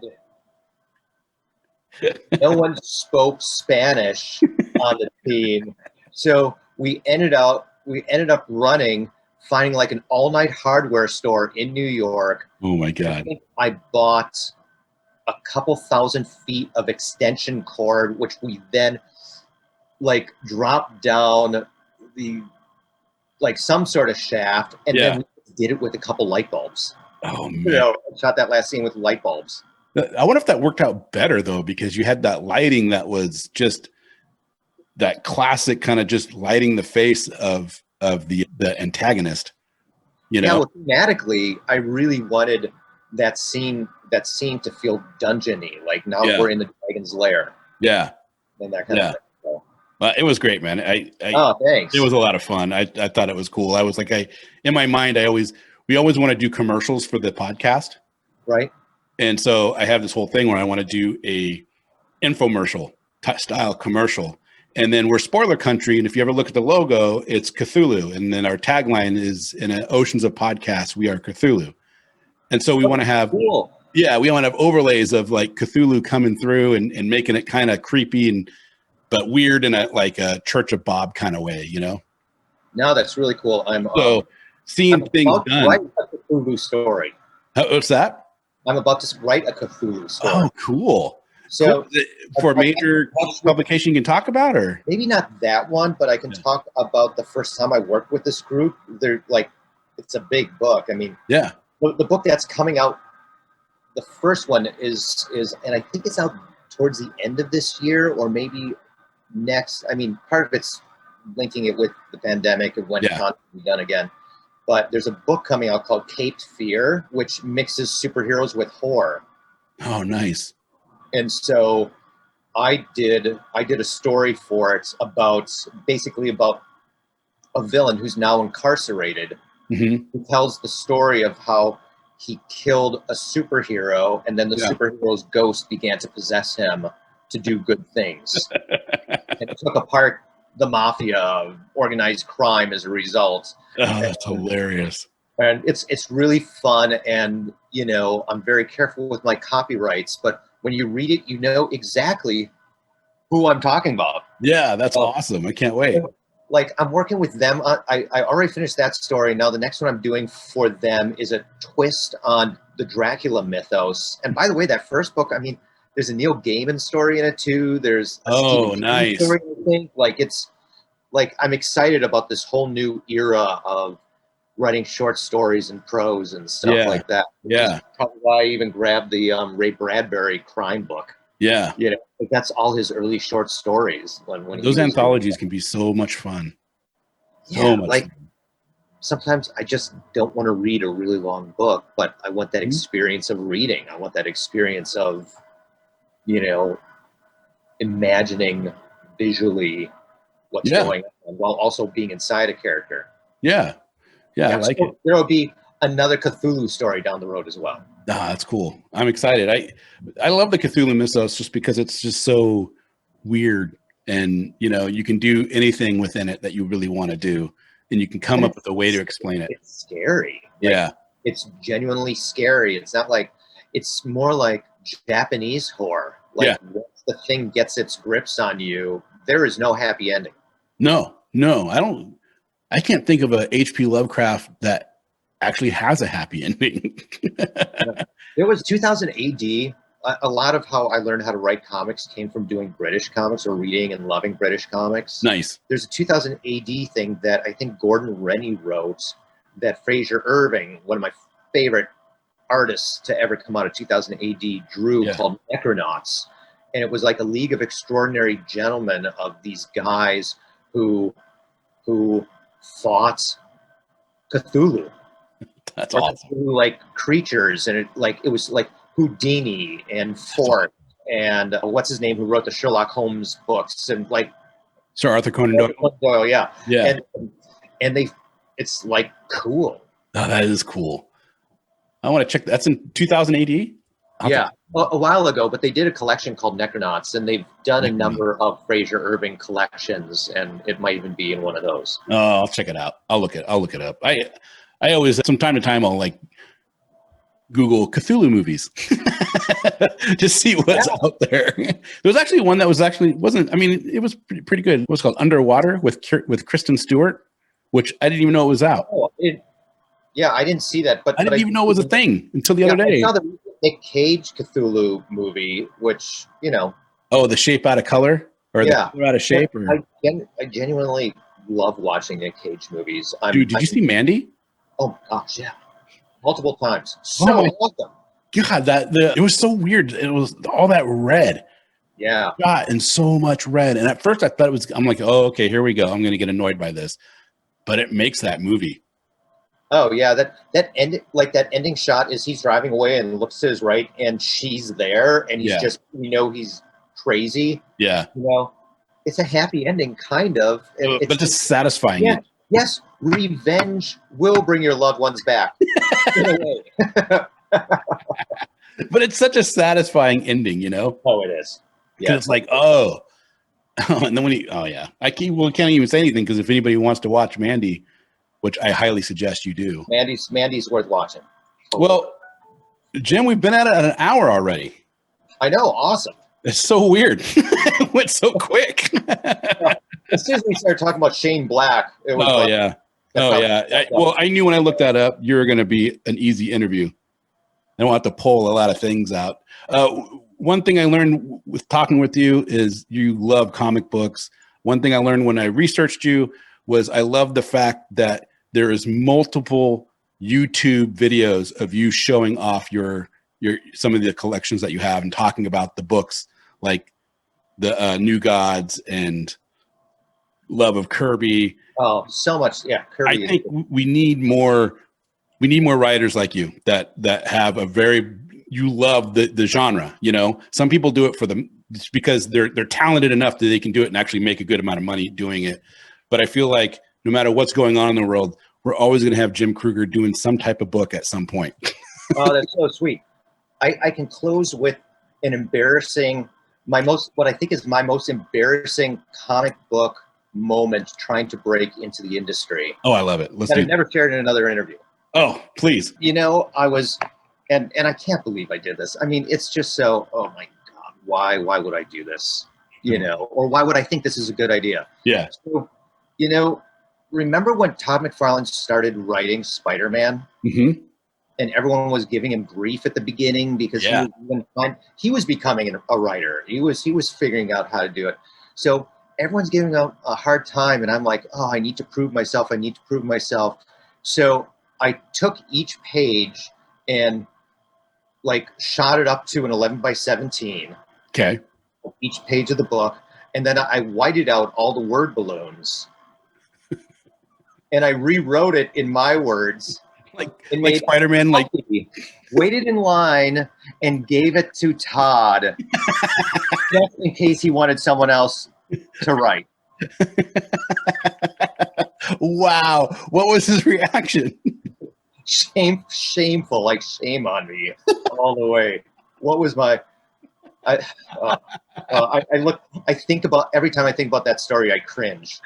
no one spoke Spanish on the team. So we ended up running, finding like an all-night hardware store in New York. Oh my God. I bought a couple thousand feet of extension cord, which we then like dropped down some sort of shaft, and then we did it with a couple light bulbs. Oh man. You know, shot that last scene with light bulbs. I wonder if that worked out better though, because you had that lighting that was just that classic kind of just lighting the face of the antagonist. You Yeah, know? well, thematically, I really wanted that scene to feel dungeony, like now Yeah. we're in the dragon's lair Yeah. and that kind of Yeah. thing. So, It was great, man. oh, It thanks. was a lot of fun. I thought it was cool. I was like, in my mind, we always want to do commercials for the podcast. Right? And so I have this whole thing where I want to do a infomercial style commercial. And then we're spoiler country. And if you ever look at the logo, it's Cthulhu. And then our tagline is in an oceans of podcasts, we are Cthulhu. And so we want to have, Cool. yeah, we want to have overlays of like Cthulhu coming through and making it kind of creepy but weird in a Church of Bob kind of way, you know? No, that's really cool. So seeing I'm things about to done. write a Cthulhu story. What's that? I'm about to write a Cthulhu story. Oh, cool. So cool. For a major publication you can talk about, or maybe not that one, but I can talk about the first time I worked with this group. They're like, it's a big book. I mean, yeah, the book that's coming out, the first one is, and I think it's out towards the end of this year or maybe next. I mean, part of it's linking it with the pandemic of when content will be done again. But there's a book coming out called Caped Fear, which mixes superheroes with horror. Oh, nice. And so I did a story for it about a villain who's now incarcerated, who tells the story of how he killed a superhero and then the superhero's ghost began to possess him to do good things. And it took apart the mafia, organized crime as a result. Oh, that's hilarious. And it's really fun, and you know, I'm very careful with my copyrights, but when you read it, you know exactly who I'm talking about. Yeah, that's awesome. I can't wait. Like, I'm working with them. I already finished that story. Now the next one I'm doing for them is a twist on the Dracula mythos. And by the way, that first book, I mean, there's a Neil Gaiman story in it too. There's a Stephen King nice story, I think. Like, it's like I'm excited about this whole new era of writing short stories and prose and stuff like that. Yeah. Probably why I even grabbed the Ray Bradbury crime book. Yeah. You know, like that's all his early short stories. When those anthologies can be so much fun. So much like fun. Sometimes I just don't want to read a really long book, but I want that experience of reading. I want that experience of, you know, imagining visually what's going on while also being inside a character. Yeah. Yeah, I like it. There will be another Cthulhu story down the road as well. That's cool. I'm excited. I love the Cthulhu mythos just because it's just so weird, and you know, you can do anything within it that you really want to do, and you can come up with a way to explain it. It's scary. Yeah. It's genuinely scary. It's not like, it's more like Japanese horror. Like once the thing gets its grips on you, there is no happy ending. No, I can't think of a H.P. Lovecraft that actually has a happy ending. There was 2000 AD. A lot of how I learned how to write comics came from doing British comics or reading and loving British comics. Nice. There's a 2000 AD thing that I think Gordon Rennie wrote that Fraser Irving, one of my favorite artists to ever come out of 2000 AD, drew called Necronauts. And it was like a league of extraordinary gentlemen of these guys who fought Cthulhu. That's awesome. Like creatures, and it was like Houdini and Fort and what's his name who wrote the Sherlock Holmes books, and like Sir Arthur Conan Doyle. Yeah. And it's like cool. Oh, that is cool. I want to check. That's in 2000 AD. A while ago, but they did a collection called Necronauts, and they've done a number of Fraser Irving collections, and it might even be in one of those. Oh, I'll check it out. I'll look it up. I always, from time to time, I'll like Google Cthulhu movies just see what's out there. There was actually one that wasn't. I mean, it was pretty good. It was called Underwater with Kristen Stewart, which I didn't even know it was out. Oh, I didn't see that, but I didn't even know it was a thing until the other day. I saw the Nick Cage Cthulhu movie, which, you know. Oh, The Shape Out of Color, or The Color Out of Shape. Or I genuinely love watching Nick Cage movies. Dude, did you see Mandy? Oh my gosh, yeah, multiple times. So awesome. God, it was so weird. It was all that red. Yeah. God, and so much red. And at first I thought I'm like, oh, okay, here we go. I'm going to get annoyed by this. But it makes that movie. Oh yeah, that ending shot is he's driving away and looks to his right and she's there and he's just he's crazy. Yeah. It's a happy ending, kind of. But just satisfying. Yeah. Yes, revenge will bring your loved ones back. In a way. But it's such a satisfying ending, Oh, it is. Yeah. It's like, oh. And then I can't even say anything because if anybody wants to watch Mandy, which I highly suggest you do. Mandy's worth watching. Well, Jim, we've been at it an hour already. I know. Awesome. It's so weird. It went so quick. As soon as we started talking about Shane Black, it was yeah. I knew when I looked that up, you're going to be an easy interview. I don't have to pull a lot of things out. One thing I learned with talking with you is you love comic books. One thing I learned when I researched you was I love the fact that there is multiple YouTube videos of you showing off your some of the collections that you have and talking about the books like the New Gods and Love of Kirby. Oh, so much. Yeah. Kirby. I think we need more writers like you that have you love the genre, some people do it for them because they're talented enough that they can do it and actually make a good amount of money doing it. But I feel like no matter what's going on in the world, we're always going to have Jim Krueger doing some type of book at some point. Oh, that's so sweet. I can close with an what I think is my most embarrassing comic book moment trying to break into the industry. Oh, I love it. I've never shared in another interview. Oh, please. I was, and I can't believe I did this. I mean, it's just so, oh my God, why would I do this? Or why would I think this is a good idea? Yeah. So, remember when Todd McFarlane started writing Spider-Man? Mm-hmm. And everyone was giving him grief at the beginning because he was becoming a writer. He was figuring out how to do it. So everyone's giving him a hard time. And I'm like, oh, I need to prove myself. So I took each page and shot it up to an 11x17. Okay. Each page of the book. And then I whited out all the word balloons. And I rewrote it in my words. Like Spider-Man, waited in line and gave it to Todd just in case he wanted someone else to write. Wow. What was his reaction? Shameful, like shame on me all the way. What was my every time I think about that story, I cringe.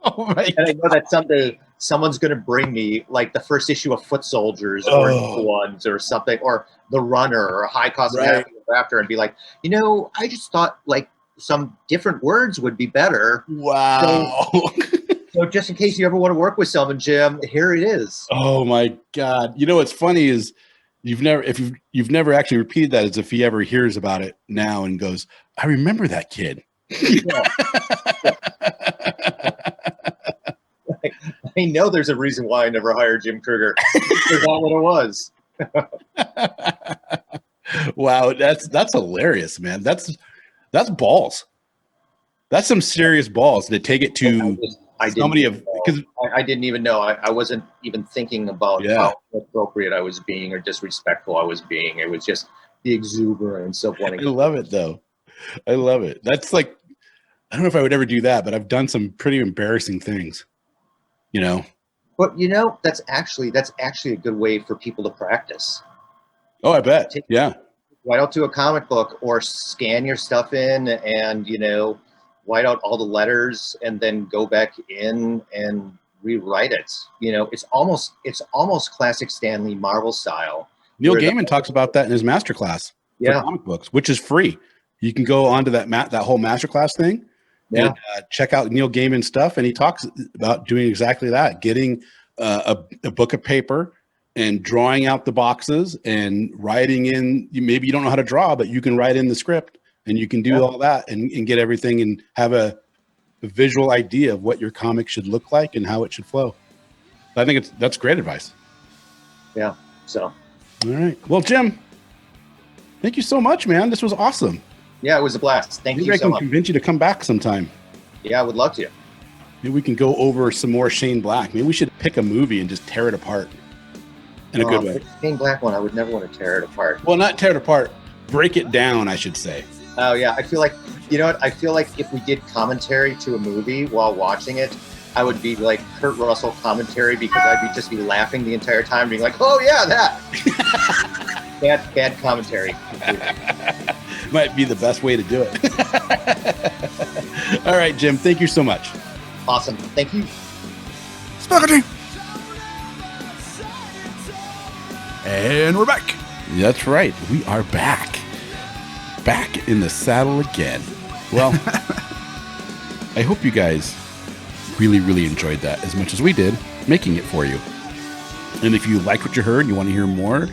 Oh my God. And I know that someday someone's going to bring me the first issue of Foot Soldiers or New Ones or something, or The Runner or High Cost After, and be like, I just thought some different words would be better. Wow. So just in case you ever want to work with someone, Jim, here it is. Oh my God. What's funny is you've never actually repeated that as if he ever hears about it now and goes, I remember that kid. Yeah. I know there's a reason why I never hired Jim Krueger. That's what it was. Wow, that's hilarious, man. That's balls. That's some serious balls to take it to somebody because I didn't even know. I wasn't even thinking about how appropriate I was being or disrespectful I was being. It was just the exuberance of wanting. I love it though. I love it. That's I don't know if I would ever do that, but I've done some pretty embarrassing things. But that's actually a good way for people to practice. Oh, I bet. Yeah. Write out to a comic book or scan your stuff in and white out all the letters and then go back in and rewrite it. It's almost classic Stan Lee Marvel style. Neil Gaiman talks about that in his masterclass for comic books, which is free. You can go onto that whole masterclass thing. Yeah. And check out Neil Gaiman's stuff, and he talks about doing exactly that: getting a book of paper and drawing out the boxes and writing in. Maybe you don't know how to draw, but you can write in the script, and you can do all that and get everything and have a visual idea of what your comic should look like and how it should flow. I think that's great advice. Yeah. So, all right. Well, Jim, Thank you so much, man. This was awesome. Yeah, it was a blast. Thank Maybe you I so can much. convince you to come back sometime. Yeah, I would love to. Maybe we can go over some more Shane Black. Maybe we should pick a movie and just tear it apart in a good way. The Shane Black one, I would never want to tear it apart. Well, not tear it apart. Break it down, I should say. Oh, yeah. I feel like, you know what? I feel like if we did commentary to a movie while watching it, I would be like Kurt Russell commentary because I'd just be laughing the entire time, being like, oh, yeah, that. bad commentary. Might be the best way to do it. All right, Jim. Thank you so much. Awesome. Thank you. Spaghetti! And we're back. That's right. We are back. Back in the saddle again. Well, I hope you guys really, really enjoyed that as much as we did making it for you. And if you like what you heard and you want to hear more,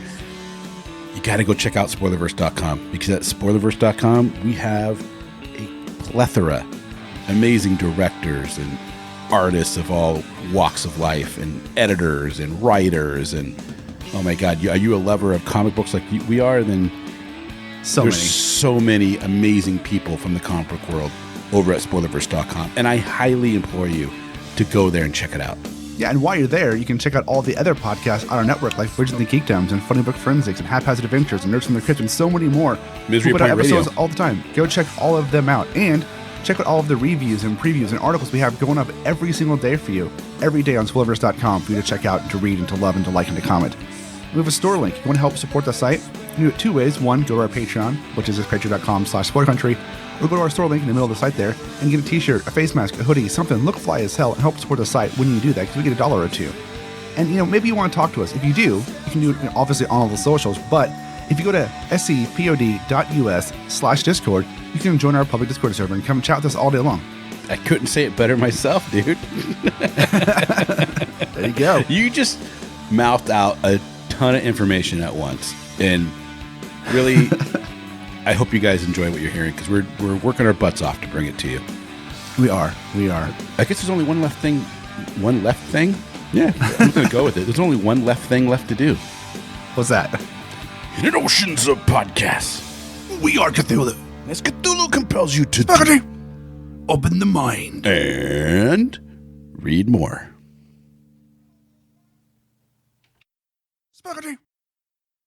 you got to go check out spoilerverse.com, because at spoilerverse.com, we have a plethora amazing directors and artists of all walks of life, and editors and writers, and oh my God, are you a lover of comic books like we are? Then there's so many amazing people from the comic book world over at spoilerverse.com, and I highly implore you to go there and check it out. Yeah, and while you're there, you can check out all the other podcasts on our network, like Originally Geekdoms and Funny Book Forensics and Haphazard Adventures and Nerds from the Crypt and so many more. Misery We put out Point Radio. episodes all the time. Go check all of them out, and check out all of the reviews and previews and articles we have going up every single day for you, every day on spoilerverse.com for you to check out and to read and to love and to like and to comment. We have a store link. If you want to help support the site, you can do it two ways. One, go to our Patreon, which is patreon.com/spoilercountry, or go to our store link in the middle of the site there and get a t-shirt, a face mask, a hoodie, something, look fly as hell, and help support the site when you do that, because we get $1 or $2. And, maybe you want to talk to us. If you do, you can do it obviously on all the socials, but if you go to scpod.us/discord, you can join our public Discord server and come chat with us all day long. I couldn't say it better myself, dude. There you go. You just mouthed out a ton of information at once, and really, I hope you guys enjoy what you're hearing, because we're working our butts off to bring it to you. We are. I guess there's only one left thing. Yeah, I'm gonna go with it. There's only one left thing left to do. What's that? In an oceans of podcasts, We are Cthulhu. as Cthulhu compels you to Spaghetti! Open the mind. and read more. Spaghetti!